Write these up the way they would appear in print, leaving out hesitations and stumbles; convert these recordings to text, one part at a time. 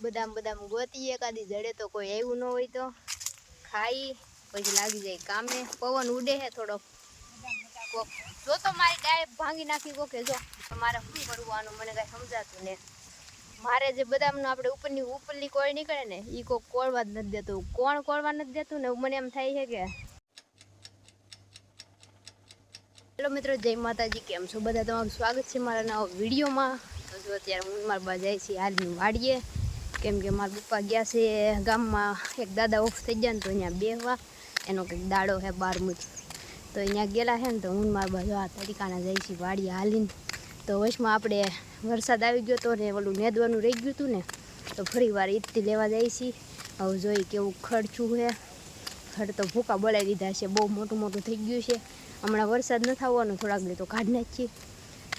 બદામ બદામ ગોતી એકાદી જડે તો કોઈ આવ્યું ન હોય તો ખાઈ પછી લાગી જાય કામે. પવન ઉડે હે થોડોક. જો તો મારી ડાય ભાંગી નાખી કોકે. જો મારે શું કરવાનું મને કઈ સમજાતું ને. મારે જે બદામનો આપણે ઉપરની કોળ નીકળે ને એ કોઈ કોળવા જ નથી દેતું. કોણ કોળવા નથી દેતું ને મને એમ થાય છે કે હેલો મિત્રો, જય માતાજી. કેમ છો બધા? તમારું સ્વાગત છે મારા નવા વિડીયોમાં. તો જો અત્યારે હું મારા બા જાય છે હાલની વાડીએ, કેમ કે મારા પપ્પા ગયા છે ગામમાં. એક દાદા ઓફ થઈ ગયા ને તો અહીંયા બેહવા, એનો કંઈક દાડો છે 12મું. તો અહીંયા ગયેલા છે ને તો હું મારા બાજુ આ તરીકાના જાય છે વાડીએ હાલીને. તો વચમાં આપણે વરસાદ આવી ગયો હતો ને ઓલું નેદવાનું રહી ગયું હતું ને, તો ફરી વાર ઈદથી લેવા જાય છે. હવે જોઈ કેવું ખડચું છે. ખડ તો ભૂકા બોલાવી દીધા છે, બહુ મોટું મોટું થઈ ગયું છે. હમણાં વરસાદ ન થવાનો, થોડાક દી તો કાઢી નાખીએ.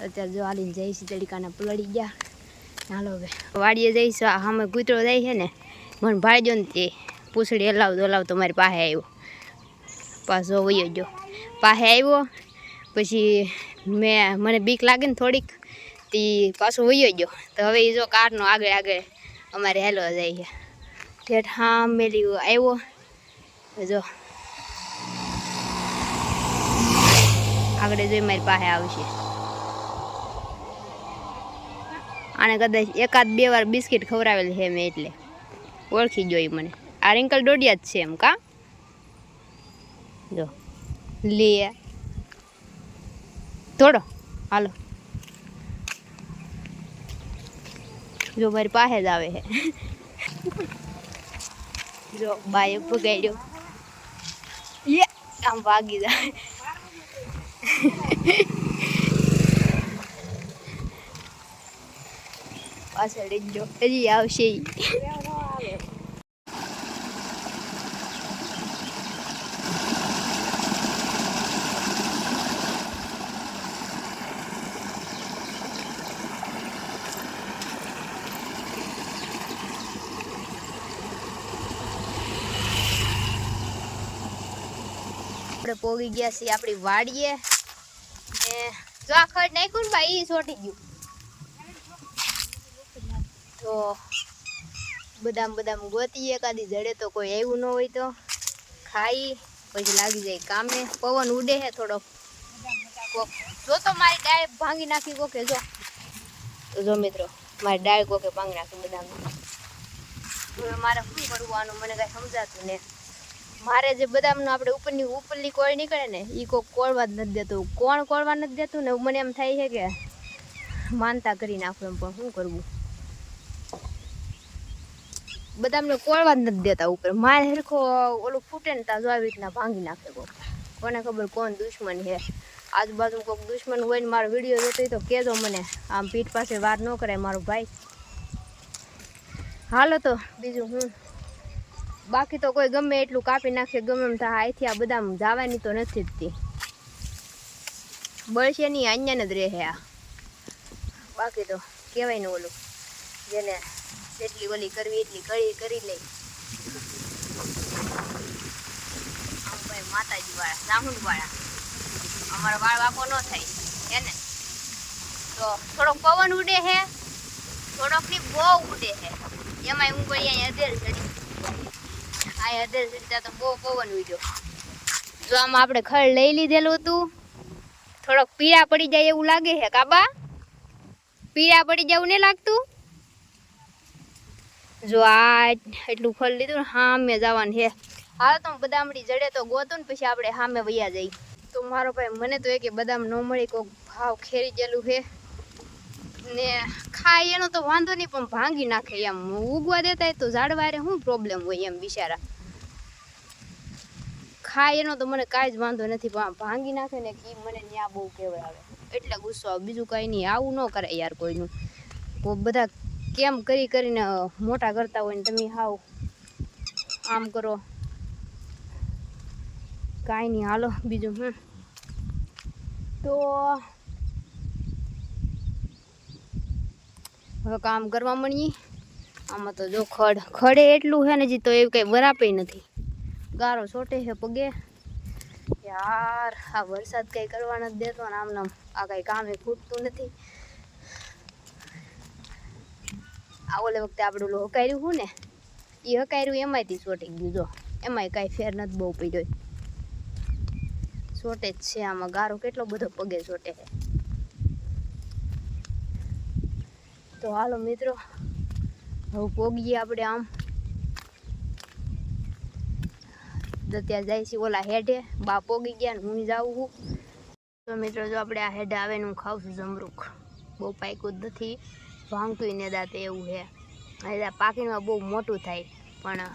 અત્યારે જો હાલીને જાય છે તડીકાના પલળી ગયા. હાલો હવે વાડીએ જઈશ. સામે કૂતરો જાય છે ને, મને ભાડજો ને તે પૂછડી હલાવતો મારી પાસે આવ્યો. પાછો વયો ગયો. પાસે આવ્યો પછી મને બીક લાગે ને થોડીક, તે પાછો વયો ગયો. તો હવે એ જો કારનો આગળ અમારે હેલો જાય છે. ઠેઠ હા મેલી આવ્યો. જો આગળ જોઈ મારી પાસે આવશે. આને કદાચ એકાદ બે વાર બિસ્કિટ ખવડાવેલ છે મેં, એટલે ઓળખી જોઈ મને. આ રિંકલ ડોડિયા જ છે એમ કા. જો લે થોડો હાલો. જો મારી પાસે જ આવે છે. જો બાએ પગાડ્યો, આમ ભાગી જાય. પાછળ જો હજી આવશે. આપણે પોગી ગયા છીએ આપણી વાડીએ. જો આ ખડ નાખ્યું ને ભાઈ, એ સોટી ગયું. તો બદામ ગોતી એકાદી જડે તો કોઈ આવ્યું ન હોય તો ખાઈ પછી લાગી જાય કામે. પવન ઉડે છે થોડોક. જો તો મારી ડાય ભાંગી નાખી કોકે. જો મિત્રો, મારી ડાય કોકે ભાંગી નાખી બદામ. હવે મારે શું કરવાનું મને કઈ સમજાતું ને. મારે જે બદામનો આપણે ઉપરની કોળ નીકળે ને એ કોઈ કોળવા જ નથી દેતું. કોણ કોળવા નથી દેતું ને મને એમ થાય છે કે માનતા કરી નાખું એમ. પણ શું કરવું, બદામને કોળવા જ નથી દેતા ઉપર. મારે હરખો ઓલું ફૂટે ને ત્યાં જો આવી રીતના ભાંગી નાખે કોક. કોને ખબર કોણ દુશ્મન છે. આજુબાજુ કોઈક દુશ્મન હોય ને મારો વિડીયો જોતો હોય તો કહેજો મને. આમ પીઠ પાસે વાર ન કરાય મારો ભાઈ. હાલો તો બીજું હું, બાકી તો કોઈ ગમે એટલું કાપી નાખે, ગમે એમ થાય. અહીંથી આ બદામ જવાની તો નથી જ તી. બળશે નહીં, અહીંયા જ રહે આ. બાકી તો કહેવાય ને ઓલું, જેને જેટલી ઓલી કરવી એટલી કરી લે. આમ ભાઈ માતાજી વાળા, સાહુંડ વાળા, અમારો વાળ વાપો ન થાય એને. તો થોડોક પવન ઉડે છે, થોડોક ની બહુ ઉડે છે. એમાંય હું કોઈ અહીંયા અધેર ચડી. આ અધેર ચડતા તો બહુ પવન ઉડ્યો. જો આમાં આપણે ખડ લઈ લીધેલું હતું. થોડોક પીળા પડી જાય એવું લાગે છે કાબા. પીળા પડી જાય એવું નહીં લાગતું? જો આ એટલું ખડ લીધું ને, સામે જવાનું છે. હાલ તો બદામડી જડે તો ગોતું ને પછી આપણે સામે વૈયા જઈ. તો મારો ભાઈ મને તો એ કે બદામ ન મળી, કોઈક ભાવ ખેરી ગયેલું છે ને. ખાય એનો તો વાંધો નહીં, પણ ભાંગી નાખે એમ. ઉગવા દેતા તો ઝાડવારે શું પ્રોબ્લેમ હોય એમ બિચારા. ખાય એનો તો મને કાંઈ જ વાંધો નથી, પણ ભાંગી નાખે ને કે મને ત્યાં બહુ કહેવાય આવે. એટલે ગુસ્સો આવે, બીજું કાંઈ નહીં. આવું ન કરે યાર કોઈનું. બધા કેમ કરીને મોટા કરતા હોય ને તમે હાવ આમ કરો. કાંઈ નહીં, હાલો બીજું હું. તો હવે કામ કરવા મળીએ. આમાં તો જો ખડે એટલું છે ને, હજી તો એવું કંઈ બરાપે નથી. ગારો છોટે છે પગે યાર. આ વરસાદ કંઈ કરવા નથી દેતો ને આમ નામ આ કંઈ કામે ખૂટતું નથી. આ ઓલે વખતે આપણે ઓલું હકાર્યું હું ને એ હકાર્યું એમાંયથી ચોટી ગયું જો એમાંય કાંઈ ફેર નથી બહુ પડ્યો ચોટે જ છે આમાં ગારો કેટલો બધો પગે ચોટે છે તો હાલો મિત્રો હવે પોગીએ આપણે આમ ત્યાં જાય છે ઓલા હેડે બા પોગી ગયા ને હું જાઉં છું તો મિત્રો જો આપણે આ હેડે આવે ને હું ખાઉં છું જમરૂખ બહુ પાક્યું જ નથી ભાંગતું ને દાંતે એવું છે પાકીમાં બહુ મોટું થાય પણ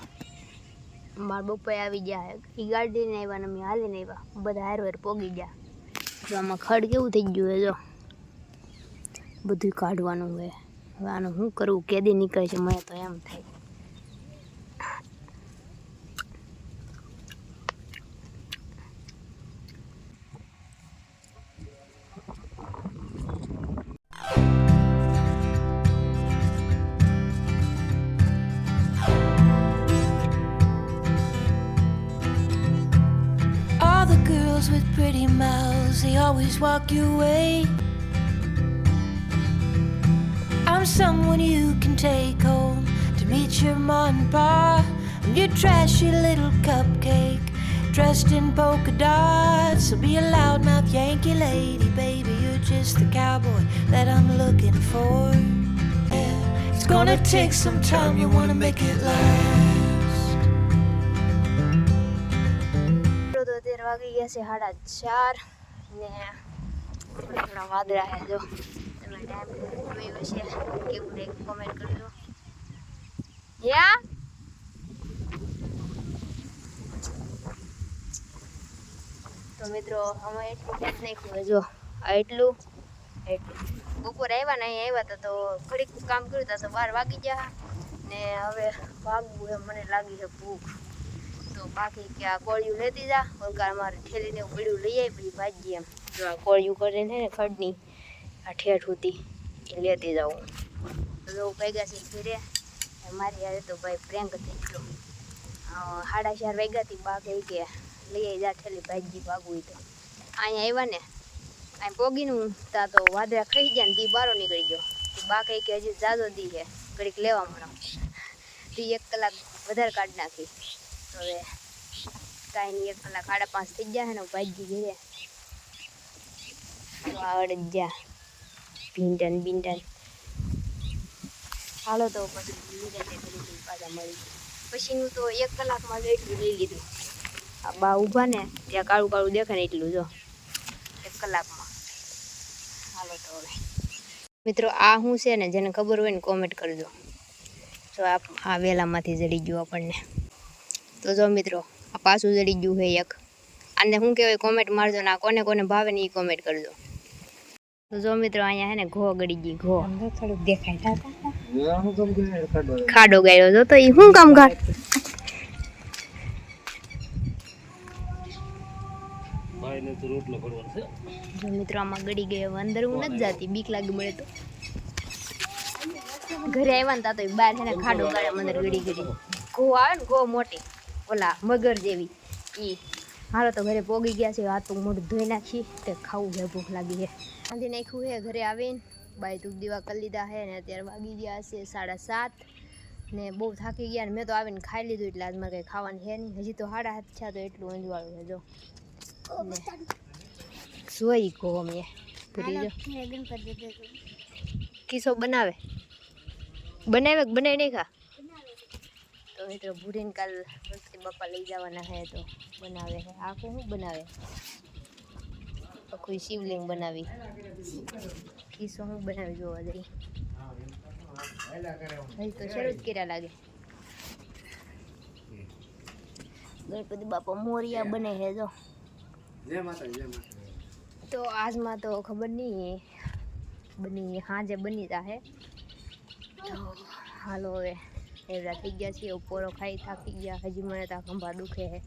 મારા બપ્પાએ આવી ગયા એ ગાડીને આવ્યા ને અમે હાલીને આવ્યા બધા હાર હાર પોગી ગયા તો આમાં ખડ કેવું થઈ ગયું છે જો બધું કાઢવાનું હોય હવે આનું શું કરવું કેદી નીકળે છે મને તો એમ થાય With pretty mouths, they always walk your way. I'm someone you can take home to meet your mom and pa. I'm your trashy little cupcake, dressed in polka dots. So be a loudmouth Yankee lady, baby. You're just the cowboy that I'm looking for. Yeah, it's gonna take some time. You wanna make it last. વાગી ગયા છે 4:30 ને થોડા વાદળા છે જો તમે time જોયો છે કેવું એક કોમેન્ટ કરજો યા તો મિત્રો અમે એટલું ટેપ નાખ્યું જો આ એટલું બપોરે આવ્યા ને અહીંયા આવ્યા હતા તો ઘડીક કામ કર્યું હતા તો 12 વાગી ગયા ને હવે ભાગવું એમ મને લાગી છે ભૂખ તો બાકી કે આ કોળિયું લેતી જા ઓલકાર મારે ઠેલીને પડ્યું લઈ આવી પછી ભાજી એમ જો આ કોળિયું કરીને ને ખડની આ ઠેઠ હતી એ લેતી જાઉં તો ભેગા છે ઘરે મારી યારે તો ભાઈ પ્રેન્ક થઈ ગયો 4:30 વાગ્યાથી બા કહી કે લઈ આવી જા ઠેલી ભાજી ભાગવું તો અહીંયા આવ્યા ને અહીં પોગીનું તા તો વાદળા ખાઈ ગયા ને દી બારો નીકળી ગયો બા કહી કે હજી જાજો દી છે ઘડીક લેવા મળો દી 1 કલાક વધારે કાઢી નાખી હવે કાંઈ નહીં 1 કલાક 5:30 થઈ ગયા છે ને ભાજી ઘરે આવડે જ જા ભીંડન હાલો તો પછી પાછા મળી પછીનું તો 1 કલાકમાં જ એટલું લઈ લીધું આ બા ઊભા ને ત્યાં કાળું કાળું દેખાય ને એટલું જો 1 કલાકમાં હાલો તો હવે મિત્રો આ શું છે ને જેને ખબર હોય ને કોમેન્ટ કરજો જો આ વેલામાંથી જડી ગયું આપણને તો જો મિત્રો આ પાછું જડી ગયું છે એક આને શું કહેવાય કોમેન્ટ મારજો ને આ કોને કોને ભાવે ને એ કોમેન્ટ કરજો તો જો મિત્રો અહીંયા હે ને ઘો ગળી ગઈ ઘો થોડુંક દેખાય ખાડો ગાયો જો તો એ શું કામ કાઢ જો મિત્રો આમાં ગળી ગયો અંદર હું નથી જાતી બીક લાગી મળે તો ઘરે આવ્યા ને તા તો બહાર છે ને ખાડો ગાળે અંદર ગળી ઘો આવે ને ઘો મોટી ઓલા મગર જેવી ઈ હાલો તો ઘરે પોગી ગયા છે હાથ મોઢું ધોઈ નાખી તે ખાવું છે ભૂખ લાગી છે બાંધી નાખ્યું છે ઘરે આવીને બાઈ ધૂપ દીવા કરી લીધા છે ને અત્યારે વાગી ગયા છે 7:30 ને બહુ થાકી ગયા ને મેં તો આવીને ખાઈ લીધું એટલે આજ મારે કંઈ ખાવાનું છે નહીં હજી તો 7:30 છે તો એટલું અંજવાળું છે જો જોઈ કહો અમે પૂરી જો કિસ્સો બનાવે નહીં ખા તો મિત્રો ભૂરીને કાલ વખતે બાપા લઈ જવાના છે તો બનાવે છે આખું શું બનાવે આખું શિવલિંગ બનાવી કિસ્સો શું બનાવી જોવા જઈ હજી તો શરૂ જ કર્યા લાગે ગણપતિ બાપા મોરિયા બને છે જો તો આજમાં તો ખબર નહીં સાંજે બની જાહે તો હાલો હવે એવડા થઈ ગયા છે પોરો ખાઈ થાકી ગયા હજી મને તો ખંભા દુખે છે